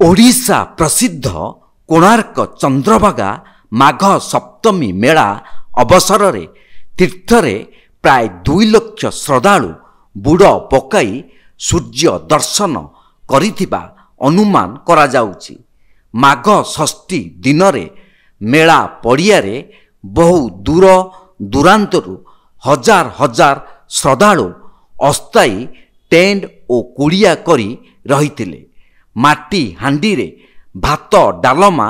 ओडिशा प्रसिद्ध कोणार्क चंद्रभागा माघ सप्तमी मेला अवसर रे तीर्थरे प्राय 2 लाख श्रद्धालु बुड़ पकाई सूर्य दर्शन करिथिबा अनुमान करा जाउछि। माघ षष्ठी दिन रे मेला पड़िया रे बहु दूर दूरांतरु हजार हजार श्रद्धालु अस्थायी टेंट और कुड़िया करी रहिथिले। माटी हांडी रे भात डालमा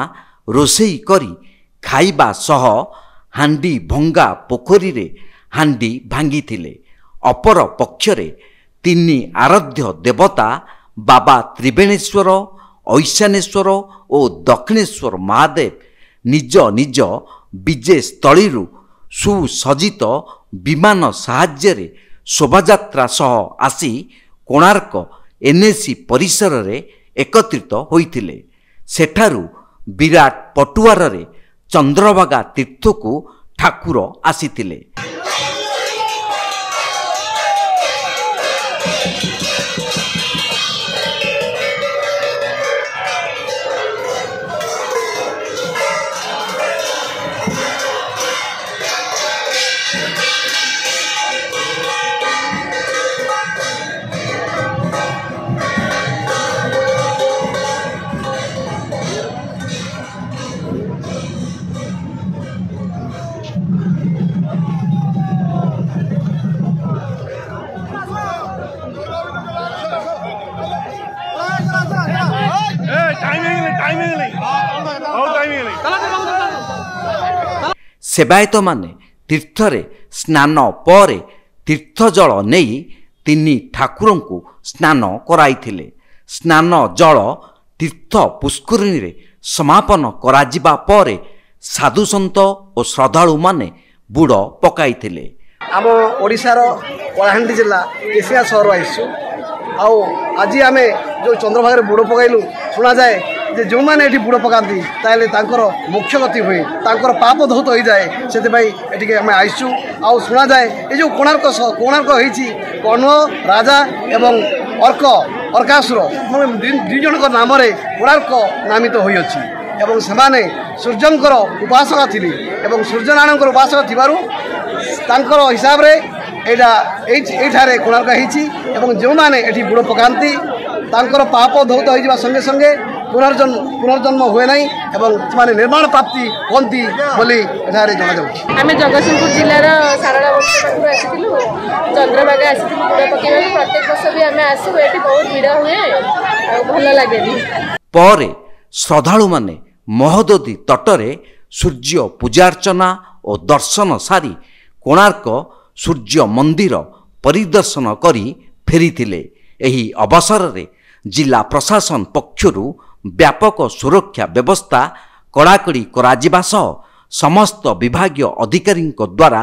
रोषेई करी खाइबा सह हांडी भंगा पोखरी रे हांडी भांगिथिले। अपर पक्षरे 3 आराध्य देवता बाबा त्रिवेणेश्वर, ऐशानेश्वर और दक्षिणेश्वर महादेव निज निज विजय स्थलीरु सुसज्जित विमान साहाय्य रे शोभायात्रा सह आसी कोणार्क एनएसी परिसर रे एकत्रित होइथिले। सेठारु विराट पटुआर रे चंद्रभागा तीर्थकु ठाकुर आसीथिले। सेवायत माने तीर्थरे स्नान परे तीर्थ जल नहीं 3 ठाकुरंकु स्नान कराइथिले। स्नान जल तीर्थ पुष्करिणी रे समापन कराजिबा परे साधु संत और श्रद्धालु माने बुड़ पकाइथिले। आम ओडिशार कलाहांडी जिला एशिया सहर आइसु आज आम जो चंद्रभागा बुड़ पकईलु शुणा जाए जे जो मैंने ये बुड़ पकाती ताले मुख्य गति हुए तांकर पाप धौत हो जाए से आम आइसु आउ शुणा जाए ये जो कोणार्क होती कण्व राजा एवं अर्कासुर दुई जन नाम कोणार्क नामित होइछि एवं सेमाने सूर्यंकर उपासक थिले एवं सूर्यनारायण उपासक थिबारु तांकर हिसाब रे एठारे कोणार्क होइछि एवं जो माने एठी बुड़ पकांती तांकर पाप धौत हो संगे संगे पुनर्जन्म हुए नहीं एवं माने निर्माण प्राप्ति होती बोली एठारे जना जाउछि। आमे जगतसिंहपुर जिल्लार सारला वंश आसिलु चंद्रभागा आसिलु बुड़ पकेबा प्रत्येक वर्ष भी आमे आसु एठी बहुत भीड़ हुए भल लागे। परे श्रद्धालु माने महोदधी तटरे सूर्य पूजार्चना और दर्शन सारी कोणार्क सूर्य मंदिर परिदर्शन करी फेरीथिले। एही अवसर रे जिला प्रशासन पक्षरु व्यापक सुरक्षा व्यवस्था कड़ाकड़ी कराजिबा सह समस्त विभागीय अधिकारी द्वारा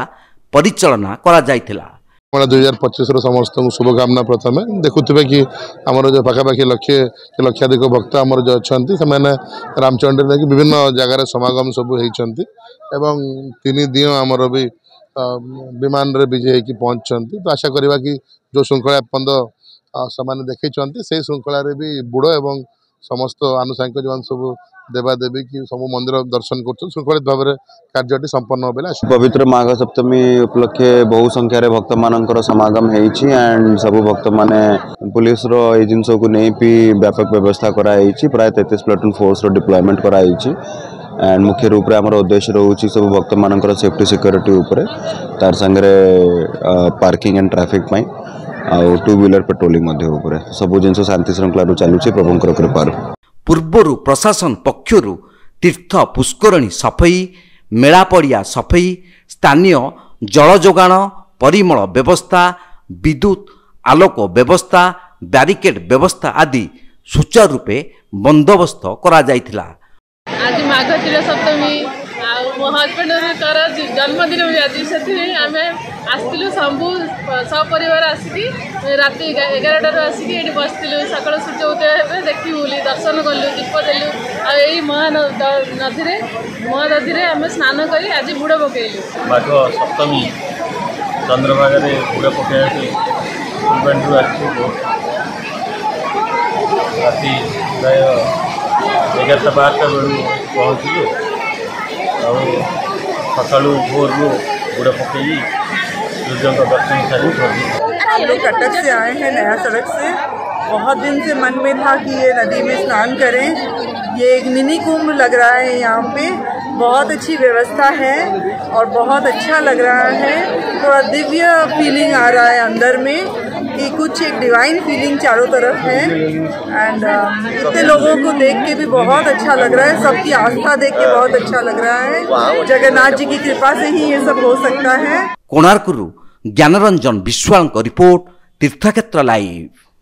परिचालना करा जायथिला। 2025 समस्त शुभकामना प्रथम देखुवे कि आमर जो पाखापाखि लक्षाधिक भक्त आमर जो अच्छा से रामचंद्र विभिन्न जगार समागम सब होती 3 दिन आमर भी विमान रे विजय होकर पहुँचती। तो आशा करवा कि जो श्रृंखला पंद से देखी से श्रृंखला भी बुड़ एवं समस्त आनुषंगिक जो सब देवादेवी कि सब मंदिर दर्शन कर श्रृंखलित भाव में कार्यटी संपन्न हो। पवित्र माघ सप्तमी उपलक्षे बहु संख्यार भक्त मानकर समागम होती एंड सब भक्त माने पुलिस रो ए जिनस को नहीं भी व्यापक व्यवस्था कराई प्राय 33 प्लाटून फोर्स रो डिप्लॉयमेंट कराई एंड मुख्य रूप से आमर उद्देश्य रोचे सब भक्त मानकर सेफ्टी सिक्योरिटी उपरे तार संगे पार्किंग एंड ट्रैफिक पाई आउ 2 व्हीलर पेट्रोलिंग उपरे सब जिन शांति श्रृंखला चलुची प्रभुंकर कृपार। पूर्वरु प्रशासन पक्षरु तीर्थ पुष्करणी सफाई मेला पड़िया सफाई स्थानीय जल जोगाण परिमल व्यवस्था विद्युत आलोक व्यवस्था बैरिकेड व्यवस्था आदि सुचारू रूपे बंदोबस्त करा जायथिला। आज माघ तिल सप्तमी मो हजबैंड जन्मदिन भी आज से आम आसलु सबू सपरिवार आसिकी राति 11टार आसिकी ये बसलु सकाल सूर्य उदय हे देखू बोली दर्शन कलु दीप देलु आई महानदी आम स्नान कर आज बुड़ पकईलु। माघ सप्तमी चंद्रभागा बुड़ पकड़ राति प्राय 11-12 बेलू पहुँचलु सका भोर बुड़ पकई सूर्य दर्शन सारी हम लोग कटक से आए हैं, नया सड़क से। बहुत दिन से मन में था कि ये नदी में स्नान करें। ये एक मिनी कुंभ लग रहा है यहाँ पे। बहुत अच्छी व्यवस्था है और बहुत अच्छा लग रहा है। थोड़ा दिव्य फीलिंग आ रहा है अंदर में कि कुछ एक डिवाइन फीलिंग चारों तरफ है। एंड इतने लोगों को देख के भी बहुत अच्छा लग रहा है। सबकी आस्था देख के बहुत अच्छा लग रहा है। जगन्नाथ जी की कृपा से ही ये सब हो सकता है। कोणार्करू ज्ञानरंजन विश्वाल रिपोर्ट, तीर्थक्षेत्र लाइव।